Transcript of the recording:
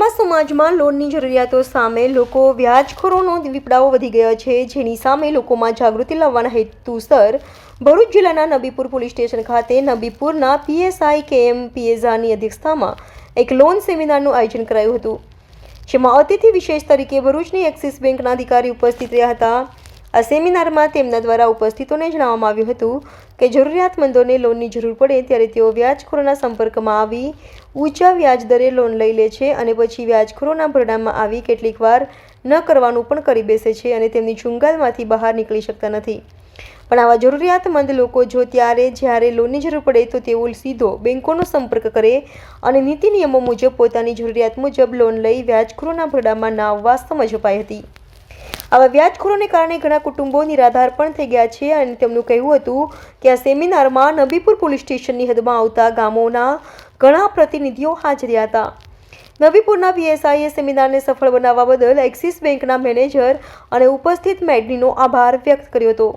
યુવા સમાજમાં લોનની જરૂરિયાતો સામે લોકો વ્યાજખોરોનો વિપડાઓ વધી ગયો છે, જેની સામે લોકોમાં જાગૃતિ લાવવાના હેતુસર ભરૂચ જિલ્લાના નબીપુર પોલીસ સ્ટેશન ખાતે નબીપુરના પીએસઆઈ KM પિએઝાની અધ્યક્ષતામાં એક લોન સેમિનારનું આયોજન કરાયું હતું, જેમાં અતિથિ વિશેષ તરીકે ભરૂચની એક્સિસ બેંકના અધિકારી ઉપસ્થિત રહ્યા હતા। આ સેમિનારમાં તેમના દ્વારા ઉપસ્થિતોને જણાવવામાં આવ્યું હતું કે જરૂરિયાતમંદોને લોનની જરૂર પડે ત્યારે તેઓ વ્યાજખોરોના સંપર્કમાં આવી ઊંચા વ્યાજદરે લોન લઈ લે છે અને પછી વ્યાજખોરોના ભરડામાં આવી કેટલીકવાર ન કરવાનું પણ કરી બેસે છે અને તેમની ચુંગાલમાંથી બહાર નીકળી શકતા નથી। પણ આવા જરૂરિયાતમંદ લોકો જો જ્યારે લોનની જરૂર પડે તો તેઓ સીધો બેંકોનો સંપર્ક કરે અને નીતિ નિયમો મુજબ પોતાની જરૂરિયાત મુજબ લોન લઈ વ્યાજખોરોના ભરડામાં ના આવવા સમજ અપાઈ હતી। આવા વ્યાજખોરોને કારણે ઘણા કુટુંબો નિરાધાર પણ થઈ ગયા છે અને તેમનું કહેવું હતું કે આ સેમિનારમાં નબીપુર પોલીસ સ્ટેશનની હદમાં આવતા ગામોના ઘણા પ્રતિનિધિઓ હાજર હતા। નબીપુરના પીએસઆઈએ સેમિનારને સફળ બનાવવા બદલ એક્સિસ બેંકના મેનેજર અને ઉપસ્થિત મેડનીનો આભાર વ્યક્ત કર્યો હતો।